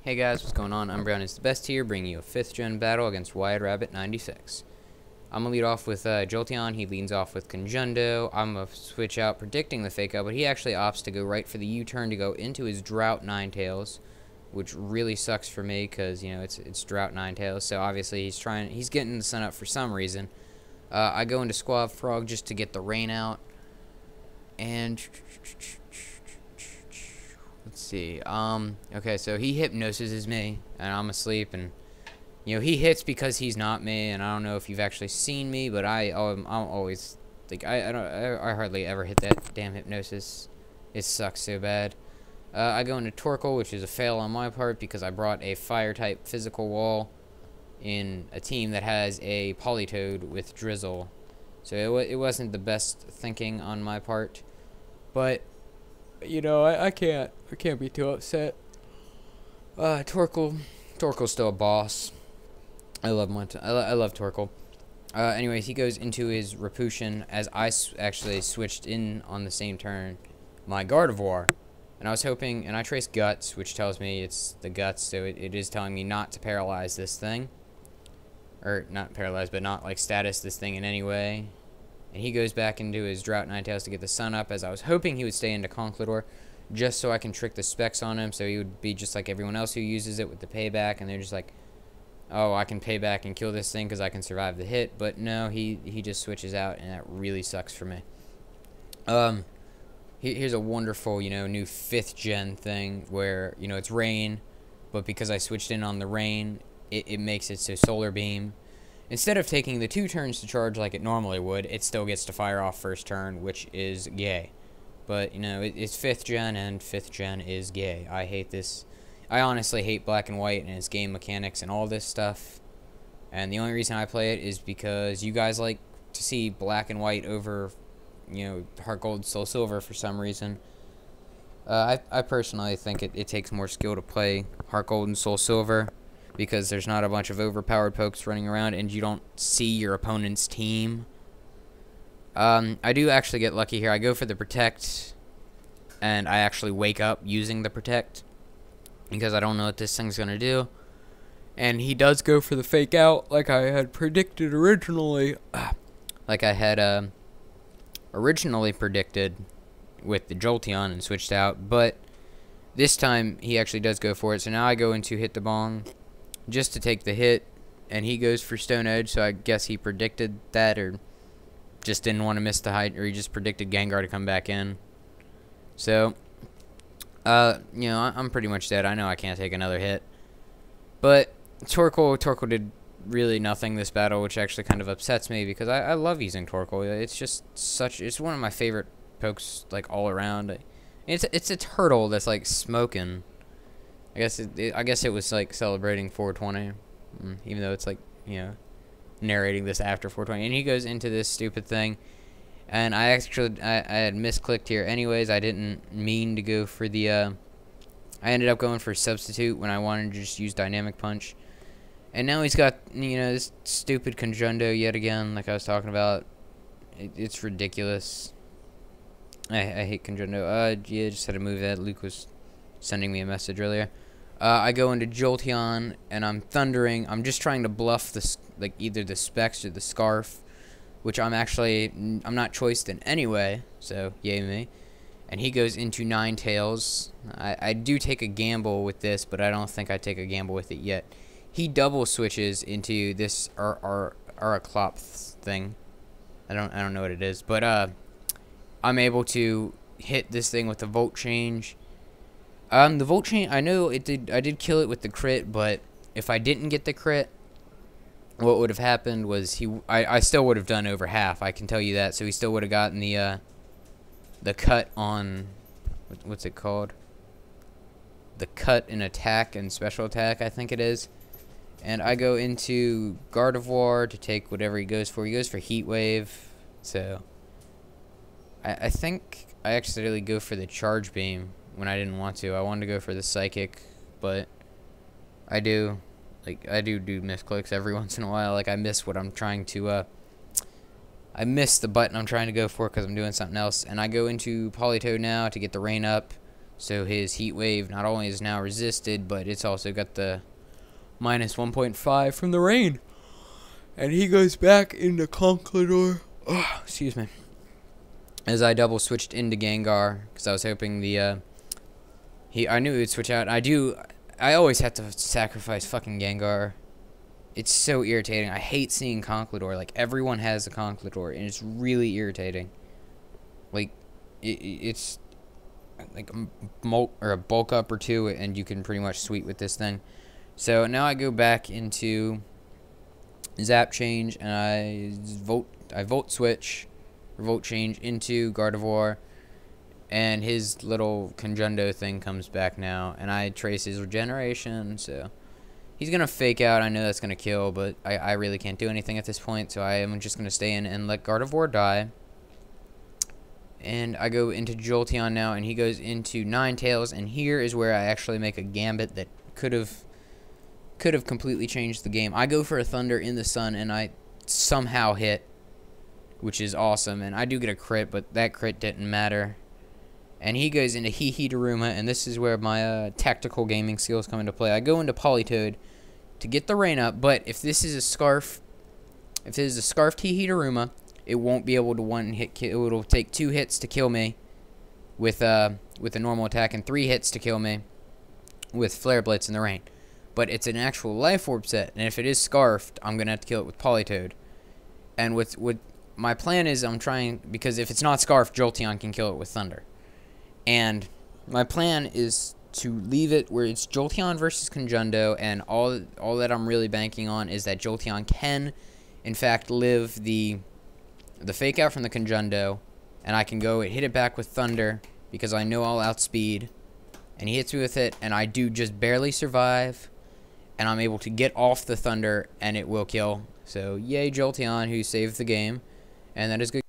Hey guys, what's going on? Umbreonisthebest here, bringing you a 5th gen battle against wiredrabbit96. I'm going to lead off with Jolteon. He leads off with Conjundo. I'm going to switch out predicting the fake out, but he actually opts to go right for the U-turn to go into his Drought Ninetales, which really sucks for me because, you know, it's Drought Ninetales, so obviously he's getting the sun up for some reason. I go into Squab Frog just to get the rain out, and let's see. Okay, so he hypnoses me, and I'm asleep, and you know he hits because he's not me. And I don't know if you've actually seen me, but I'm always like I hardly ever hit that damn hypnosis. It sucks so bad. I go into Torkoal, which is a fail on my part because I brought a fire type physical wall in a team that has a Politoed with Drizzle, so it wasn't the best thinking on my part, but you know, I can't be too upset. Torkoal's still a boss. I love Torkoal. Anyways, he goes into his Repulsion as I actually switched in on the same turn my Gardevoir, and I was hoping, and I traced Guts, which tells me it's the Guts, so it is telling me not to paralyze this thing, or not paralyze, but not like status this thing in any way. And he goes back into his Drought Ninetales to get the sun up, as I was hoping he would stay into Conkeldurr, just so I can trick the specs on him, so he would be just like everyone else who uses it with the payback, and they're just like, oh, I can pay back and kill this thing because I can survive the hit. But no, he just switches out, and that really sucks for me. Here's a wonderful, you know, new 5th gen thing where, you know, it's rain, but because I switched in on the rain, it makes it so Solar Beam, instead of taking the 2 turns to charge like it normally would, it still gets to fire off first turn, which is gay. But, you know, it's 5th gen, and 5th gen is gay. I hate this. I honestly hate Black and White and its game mechanics and all this stuff. And the only reason I play it is because you guys like to see Black and White over, you know, Heart Gold, Soul Silver for some reason. I personally think it takes more skill to play Heart Gold and Soul Silver, because there's not a bunch of overpowered pokes running around and you don't see your opponent's team. I do actually get lucky here. I go for the Protect, and I actually wake up using the Protect because I don't know what this thing's going to do. And he does go for the Fake Out like I had predicted originally. Like I had originally predicted with the Jolteon and switched out. But this time he actually does go for it. So now I go into Hit the Bong just to take the hit, and he goes for Stone Edge, so I guess he predicted that, or just didn't want to miss the height, or he just predicted Gengar to come back in. So, you know, I'm pretty much dead. I know I can't take another hit. But Torkoal did really nothing this battle, which actually kind of upsets me, because I love using Torkoal. It's just it's one of my favorite pokes, like, all around. It's a turtle that's, like, smoking. I guess it was like celebrating 420, even though it's like, you know, narrating this after 420. And he goes into this stupid thing, and I had misclicked here. Anyways, I didn't mean to go for the. I ended up going for Substitute when I wanted to just use Dynamic Punch, and now he's got, you know, this stupid Conjundo yet again, like I was talking about. It's ridiculous. I hate Conjundo. Yeah, just had to move that. Luke was sending me a message earlier. I go into Jolteon, and I'm thundering. I'm just trying to bluff like either the Specs or the Scarf, which I'm not choiced in any way, so yay me. And he goes into Ninetales. I do take a gamble with this, but I don't think I take a gamble with it yet. He double switches into this Araclopth thing. I don't know what it is, but I'm able to hit this thing with the Volt Change. The Volt Chain, I know I did kill it with the crit, but if I didn't get the crit, what would have happened was I still would have done over half, I can tell you that. So he still would have gotten the cut on, what's it called? The cut in attack and special attack, I think it is. And I go into Gardevoir to take whatever he goes for. He goes for Heat Wave, so I think I accidentally go for the Charge Beam when I didn't want to. I wanted to go for the Psychic, but I do misclicks every once in a while. Like, I miss what I'm trying to I miss the button I'm trying to go for because I'm doing something else. And I go into Politoed now to get the rain up. So his heat wave not only is now resisted, but it's also got the minus 1.5 from the rain. And he goes back into Conqueror. Oh, excuse me. As I double switched into Gengar, because I was hoping the I knew he would switch out. I always have to sacrifice fucking Gengar. It's so irritating. I hate seeing Conqueror. Like, everyone has a Conqueror, and it's really irritating. Like, it's like a bulk up or two, and you can pretty much sweep with this thing. So now I go back into Zap Change, and I Volt Switch, or Volt Change into Gardevoir, and his little Conjundo thing comes back now, and I trace his regeneration, so he's going to fake out. I know that's going to kill, but I really can't do anything at this point, so I am just going to stay in and let Gardevoir die. And I go into Jolteon now, and he goes into Ninetales, and here is where I actually make a gambit that could have completely changed the game. I go for a Thunder in the sun, and I somehow hit, which is awesome. And I do get a crit, but that crit didn't matter. And he goes into Daruma, and this is where my tactical gaming skills come into play. I go into Politoed to get the rain up, but if this is a Scarfed Daruma, it won't be able to one-hit kill. It'll take 2 hits to kill me with a normal attack, and 3 hits to kill me with Flare Blitz in the rain. But it's an actual Life Orb set, and if it is Scarfed, I'm going to have to kill it with Politoed. And with my plan is, I'm trying, because if it's not Scarfed, Jolteon can kill it with Thunder. And my plan is to leave it where it's Jolteon versus Conjundo, and all that I'm really banking on is that Jolteon can, in fact, live the fake out from the Conjundo, and I can go hit it back with Thunder, because I know I'll outspeed, and he hits me with it, and I do just barely survive, and I'm able to get off the Thunder, and it will kill. So, yay Jolteon, who saved the game, and that is good.